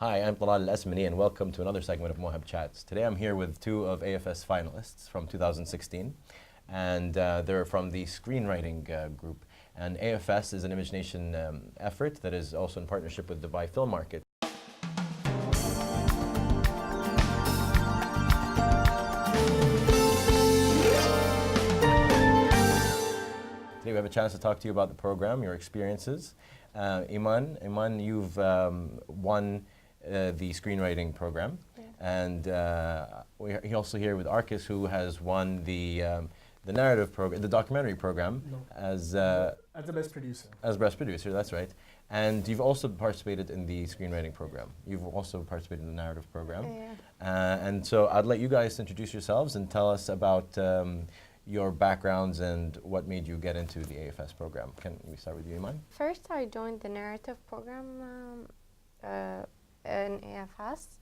Hi, I'm Talal Alsayed and welcome to another segment of Mawaheb Chats. Today I'm here with two of AFS finalists from 2016, and they're from the screenwriting group. And AFS is an imagination effort that is also in partnership with Dubai Film Market. Today we have a chance to talk to you about the program, your experiences. Eman, you've won the screenwriting program, and we're also here with Arkus, who has won the narrative program, the documentary program, as the best producer. As best producer, that's right. And you've also participated in the screenwriting program. You've also participated in the narrative program. And so I'd let you guys introduce yourselves and tell us about your backgrounds and what made you get into the AFS program. Can we start with you, Iman? First, I joined the narrative program in AFS,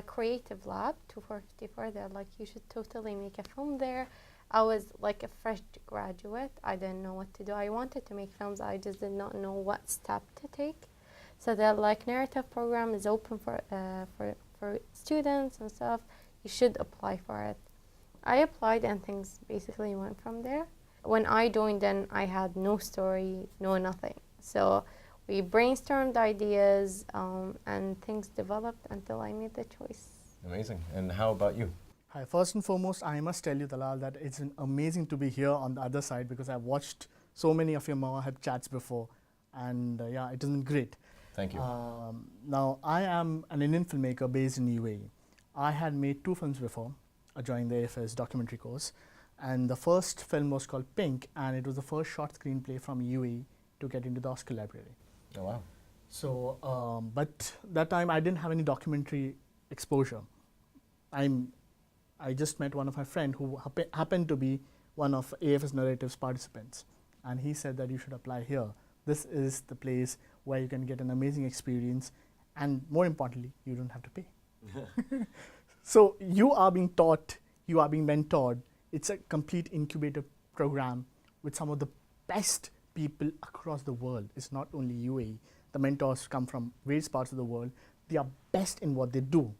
Creative Lab 254. They're like, you should totally make a film there. I was like a fresh graduate. I didn't know what to do. I wanted to make films. I just did not know what step to take. So they're like, narrative program is open for students and stuff. You should apply for it. I applied and things basically went from there. When I joined in, I had no story, no nothing. So we brainstormed ideas and things developed until I made the choice. Amazing. And how about you? Hi, first and foremost, I must tell you, Talal, that it's amazing to be here on the other side because I've watched so many of your Mawaheb Chats before, and yeah, it has been great. Thank you. Now, I am an Indian filmmaker based in UAE. I had made 2 films before joining the AFS documentary course, and the first film was called Pink, and it was the first short screenplay from UAE to get into the Oscar library. Oh, wow. So, but that time I didn't have any documentary exposure. I just met one of my friends who happened to be one of AFS Narrative's participants, and he said that you should apply here. This is the place where you can get an amazing experience, and more importantly, you don't have to pay. So you are being taught, you are being mentored. It's a complete incubator program with some of the best people across the world. It's not only UAE. The mentors come from various parts of the world. They are best in what they do.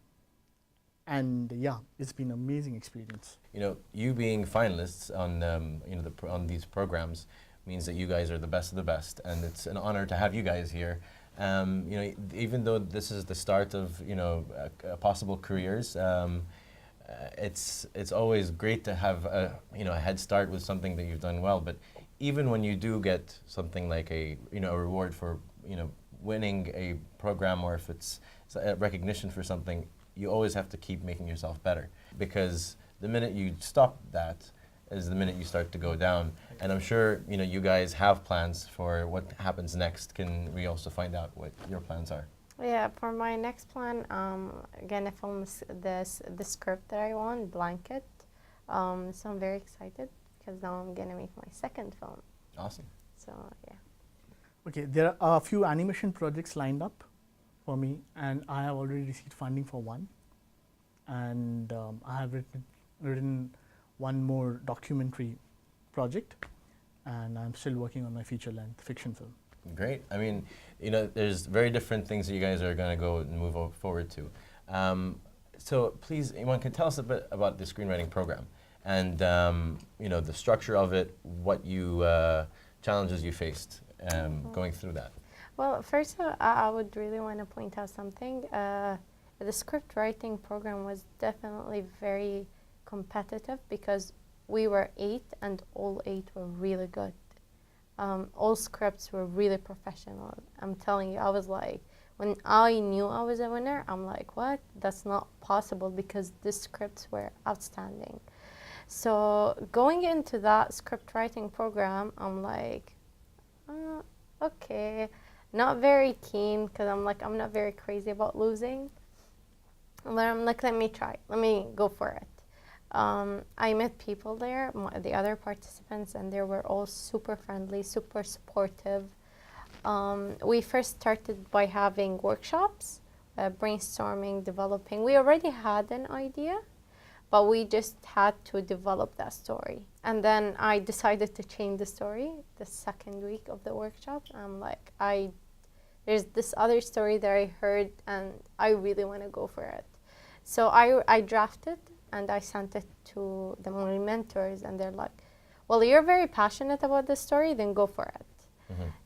And yeah, it's been an amazing experience. You know, you being finalists on on these programs means that you guys are the best of the best, and it's an honor to have you guys here. You know, even though this is the start of possible careers, it's always great to have a head start with something that you've done well. But even when you do get something like a reward for winning a program, or if it's a recognition for something, you always have to keep making yourself better, because the minute you stop that is the minute you start to go down. And I'm sure you guys have plans for what happens next. Can we also find out what your plans are? Yeah, for my next plan, again, a film is the script that I want, Blanket. So I'm very excited because now I'm gonna make my second film. Awesome. So yeah. Okay, there are a few animation projects lined up for me, and I have already received funding for one, and I have written one more documentary project, and I'm still working on my feature-length fiction film. Great. I mean, there's very different things that you guys are going to go and move forward to. So please, Eman, can tell us a bit about the screenwriting program and the structure of it, what challenges you faced going through that. Well, first I would really want to point out something. The script writing program was definitely very competitive because we were 8 and all 8 were really good. All scripts were really professional. I'm telling you, I was like, when I knew I was a winner, I'm like, what? That's not possible, because the scripts were outstanding. So going into that script writing program, I'm like, okay, not very keen, because I'm like, I'm not very crazy about losing. But I'm like, let me try, let me go for it. I met people there, the other participants, and they were all super friendly, super supportive. We first started by having workshops, brainstorming, developing. We already had an idea, but we just had to develop that story. And then I decided to change the story the second week of the workshop. I'm like, I there's this other story that I heard and I really want to go for it. So I drafted and I sent it to my mentors, and they're like, well, you're very passionate about this story, then go for it.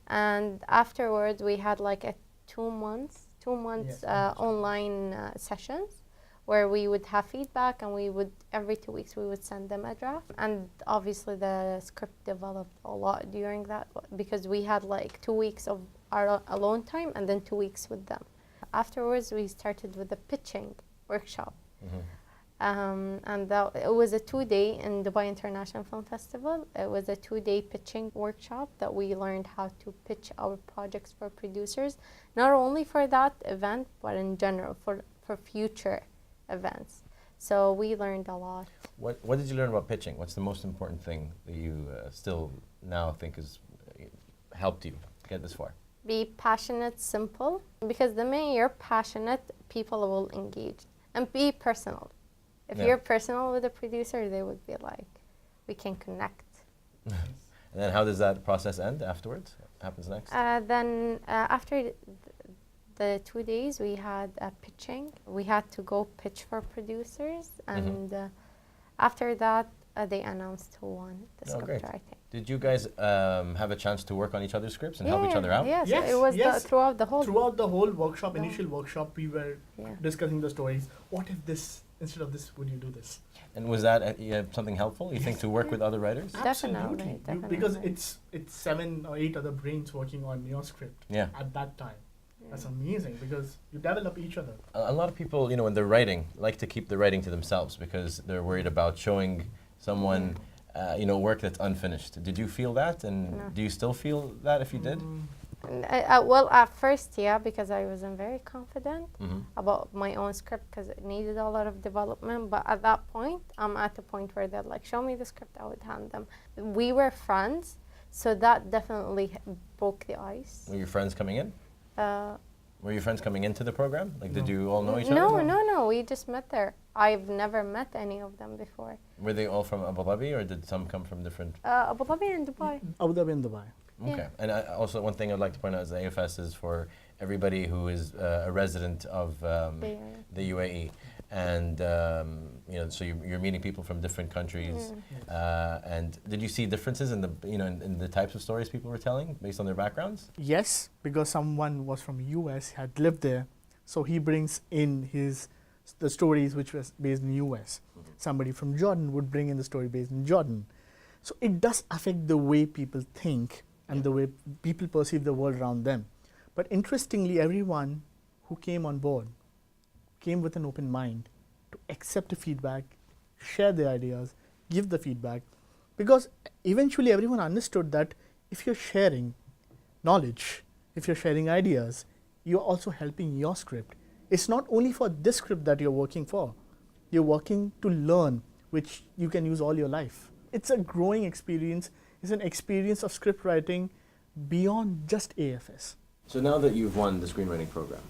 And afterwards, we had like a 2 months Yes, online sessions where we would have feedback, and we would, every 2 weeks, we would send them a draft. And obviously the script developed a lot during that, because we had like 2 weeks of our alone time and then 2 weeks with them. Afterwards, we started with the pitching workshop. And it was a 2-day in Dubai International Film Festival. It was a 2-day pitching workshop that we learned how to pitch our projects for producers, not only for that event, but in general for future events. So we learned a lot. What did you learn about pitching? What's the most important thing that you still now think has helped you get this far? Be passionate, simple, because the minute you're passionate, people will engage. And be personal. If you're personal with a producer, they would be like, we can connect. And then how does that process end afterwards? What happens next? Then after the 2 days, we had pitching. We had to go pitch for producers. And after that, they announced who won the script writing. Did you guys have a chance to work on each other's scripts and help each other out? Yes, it was throughout the whole. Throughout the whole workshop, initial workshop, we were discussing the stories. What if this, instead of this, would you do this? And was that something helpful, you think, to work with other writers? Definitely. Because it's 7 or 8 other brains working on your script at that time. That's amazing, because you develop each other. A lot of people, when they're writing, like to keep the writing to themselves because they're worried about showing someone, work that's unfinished. Did you feel that, and do you still feel that if you did? Well, at first, because I wasn't very confident about my own script, because it needed a lot of development. But at that point, I'm at the point where they're like, show me the script, I would hand them. We were friends, so that definitely broke the ice. Were your friends coming in? Were your friends coming into the program? Like, did you all know each other? No, we just met there. I've never met any of them before. Were they all from Abu Dhabi, or did some come from different? Abu Dhabi and Dubai. Abu Dhabi and Dubai. Okay. And also one thing I'd like to point out is the AFS is for everybody who is a resident of the UAE. And, so you're meeting people from different countries. And did you see differences in the, in the types of stories people were telling based on their backgrounds? Yes, because someone was from US, had lived there. So he brings in the stories which was based in US. Somebody from Jordan would bring in the story based in Jordan. So it does affect the way people think and the way people perceive the world around them. But interestingly, everyone who came on board came with an open mind to accept the feedback, share their ideas, give the feedback, because eventually everyone understood that if you're sharing knowledge, if you're sharing ideas, you're also helping your script. It's not only for this script that you're working for. You're working to learn, which you can use all your life. It's a growing experience. It's an experience of script writing beyond just AFS. So now that you've won the screenwriting program,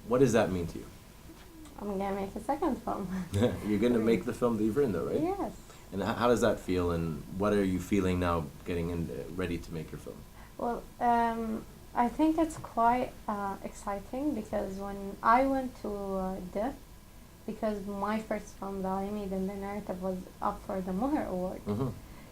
what does that mean to you? I'm going to make a second film. You're going to make the film that you've written, though, right? Yes. And how does that feel, and what are you feeling now getting ready to make your film? Well, I think it's quite exciting, because when I went to DIF, because my first film that I made in the narrative was up for the Muher Award.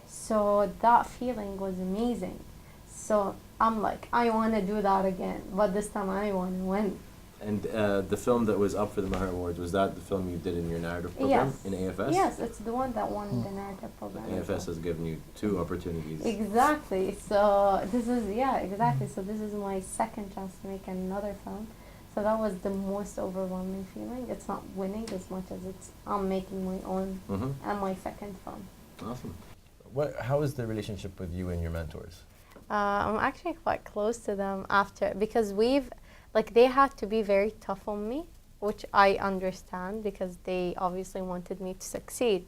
So that feeling was amazing. So I'm like, I want to do that again, but this time I want to win. And the film that was up for the Muher Awards, was that the film you did in your narrative program in AFS? Yes, it's the one that won the narrative program. AFS has given you 2 opportunities. Exactly. So this is, exactly. So this is my second chance to make another film. So that was the most overwhelming feeling. It's not winning as much as I'm making my own and my second film. Awesome. How is the relationship with you and your mentors? I'm actually quite close to them because they had to be very tough on me, which I understand, because they obviously wanted me to succeed.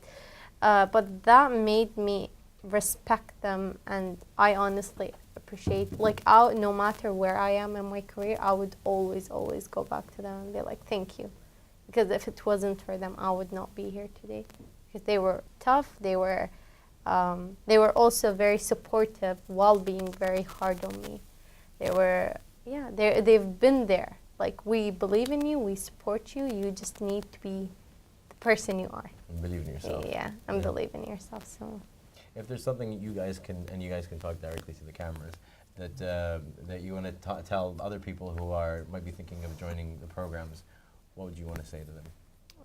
But that made me respect them, and I honestly appreciate, no matter where I am in my career, I would always go back to them and be like, thank you. Because if it wasn't for them, I would not be here today. Because they were tough, they were also very supportive while being very hard on me. They were yeah, they've been there. Like, we believe in you, we support you. You just need to be the person you are. And believe in yourself. Yeah, and believe in yourself. So, If there's something you guys can, and you guys can talk directly to the cameras, that you want to tell other people who might be thinking of joining the programs, what would you want to say to them?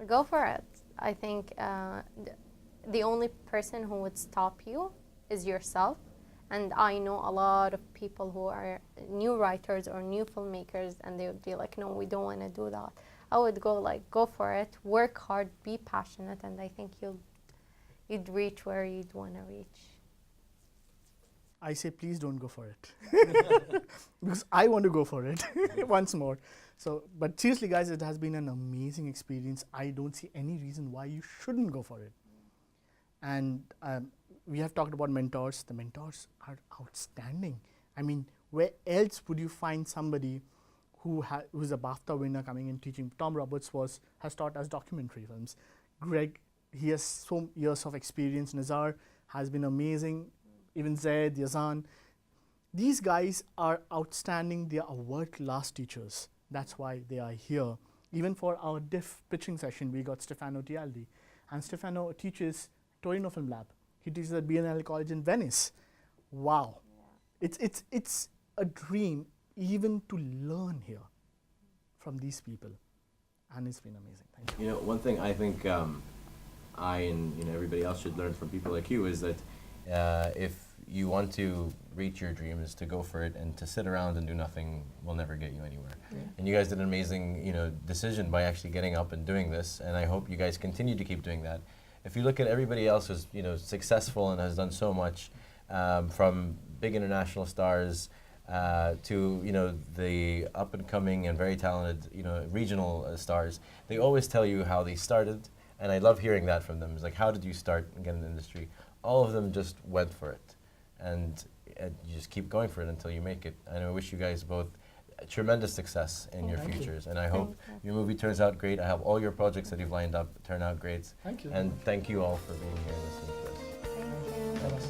go for it. I think the only person who would stop you is yourself. And I know a lot of people who are new writers or new filmmakers, and they would be like, no, we don't want to do that. I would go for it, work hard, be passionate, and I think you'd reach where you'd want to reach. I say, please don't go for it. Because I want to go for it once more. So, but seriously, guys, it has been an amazing experience. I don't see any reason why you shouldn't go for it. And we have talked about mentors. The mentors are outstanding. I mean, where else would you find somebody who's a BAFTA winner coming and teaching? Tom Roberts has taught us documentary films. Greg, he has so years of experience. Nizar has been amazing. Even Zaid, Yazan. These guys are outstanding. They are world-class teachers. That's why they are here. Even for our diff pitching session, we got Stefano Tialdi. And Stefano teaches Torino Film Lab. He teaches at Biennale College in Venice. Wow. Yeah. It's a dream even to learn here from these people. And it's been amazing. Thank you. You know, one thing I think I and everybody else should learn from people like you is that if you want to reach your dreams, to go for it, and to sit around and do nothing will never get you anywhere. Yeah. And you guys did an amazing, decision by actually getting up and doing this, and I hope you guys continue to keep doing that. If you look at everybody else who's successful and has done so much, from big international stars to the up and coming and very talented regional stars, they always tell you how they started, and I love hearing that from them. It's like, how did you start and get in the industry? All of them just went for it, and you just keep going for it until you make it. And I wish you guys both tremendous success in your futures, and I hope your movie turns out great. I hope all your projects that you've lined up turn out great. Thank you. And thank you all for being here and listening to this. Thank you. Thanks.